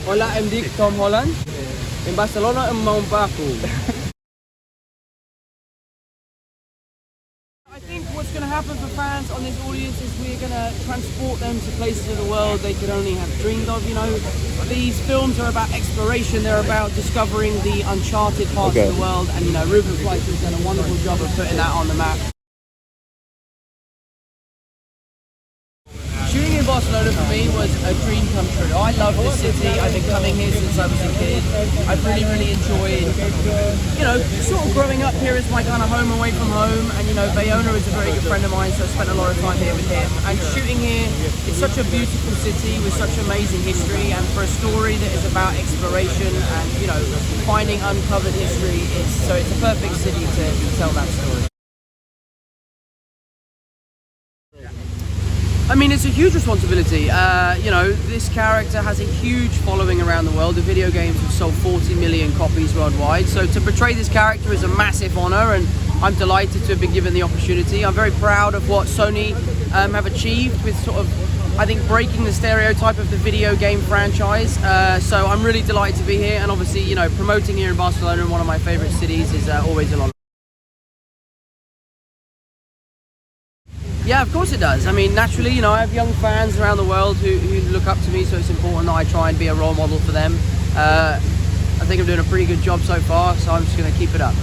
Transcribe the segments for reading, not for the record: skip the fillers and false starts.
Hola, em dic Tom Holland. In Barcelona, em mau Baku. I think what's going to happen for fans on this audience is we're going to transport them to places of the world they could only have dreamed of. You know, these films are about exploration. They're about discovering the uncharted parts of the world. And, you know, Ruben Fleischer's done a wonderful job of putting that on the map. Shooting in Barcelona for me was a dream come true. I love this city. I've been coming here since I was a kid. I've really enjoyed, you know, sort of growing up here as my kind of home away from home. And, you know, Bayona is a very good friend of mine, so I spent a lot of time here with him. And shooting here, it's such a beautiful city with such amazing history. And for a story that is about exploration and, you know, finding uncovered history, it's a perfect city to tell that story. I mean, it's a huge responsibility. You know, this character has a huge following around the world. The video games have sold 40 million copies worldwide. So to portray this character is a massive honor, and I'm delighted to have been given the opportunity. I'm very proud of what Sony have achieved with sort of, I think, breaking the stereotype of the video game franchise. So I'm really delighted to be here, and obviously, you know, promoting here in Barcelona, in one of my favorite cities, is always a lot. Yeah, of course it does. I mean, naturally, you know, I have young fans around the world who look up to me, so it's important that I try and be a role model for them. I think I'm doing a pretty good job so far, so I'm just going to keep it up.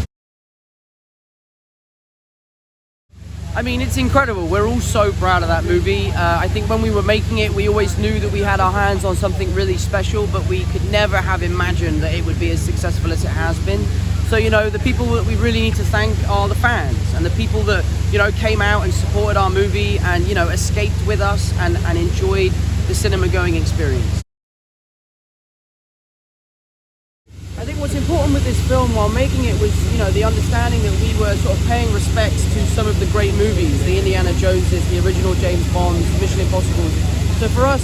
I mean, it's incredible. We're all so proud of that movie. I think when we were making it, we always knew that we had our hands on something really special, but we could never have imagined that it would be as successful as it has been. So, you know, the people that we really need to thank are the fans and the people that, you know, came out and supported our movie and, you know, escaped with us and enjoyed the cinema going experience. I think what's important with this film while making it was, you know, the understanding that we were sort of paying respects to some of the great movies, the Indiana Joneses, the original James Bonds, Mission Impossible. So for us,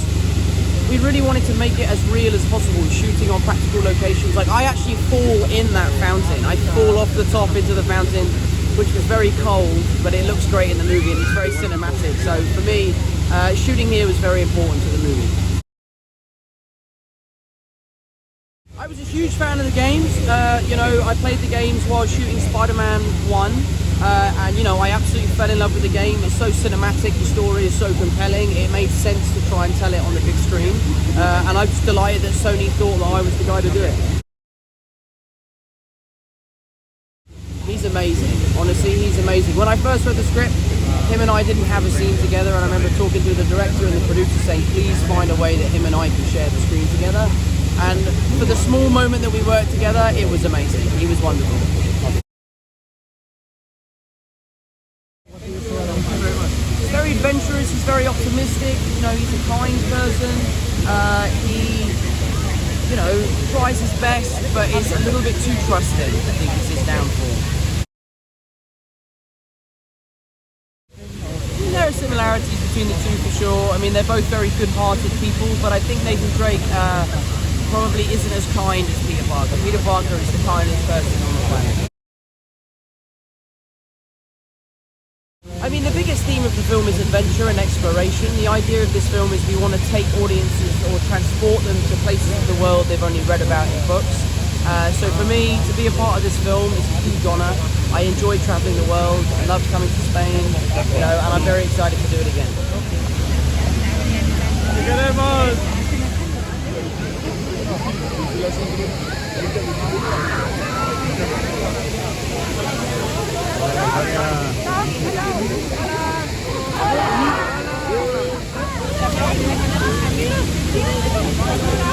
we really wanted to make it as real as possible, shooting on practical locations. Like, I actually fall in that fountain. I fall off the top into the fountain, which was very cold, but it looks great in the movie and it's very cinematic. So for me, shooting here was very important to the movie. I was a huge fan of the games. You know, I played the games while shooting Spider-Man 1. And, you know, I absolutely fell in love with the game. It's so cinematic, the story is so compelling. It made sense to try and tell it on the big screen. And I'm just delighted that Sony thought that I was the guy to do it. He's amazing. Honestly, he's amazing. When I first read the script, him and I didn't have a scene together, and I remember talking to the director and the producer saying, please find a way that him and I can share the screen together. And for the small moment that we worked together, it was amazing. He was wonderful. He's very adventurous, he's very optimistic, you know, he's a kind person. He, you know, tries his best, but is a little bit too trusting, I think is his downfall. There are similarities between the two for sure. I mean, they're both very good-hearted people, but I think Nathan Drake probably isn't as kind as Peter Parker. Peter Parker is the kindest person on the planet. I mean, the biggest theme of the film is adventure and exploration. The idea of this film is we want to take audiences or transport them to places of the world they've only read about in books. So for me, to be a part of this film is a huge honor. I enjoy traveling the world. I love coming to Spain, you know, and I'm very excited to do it again. Hola.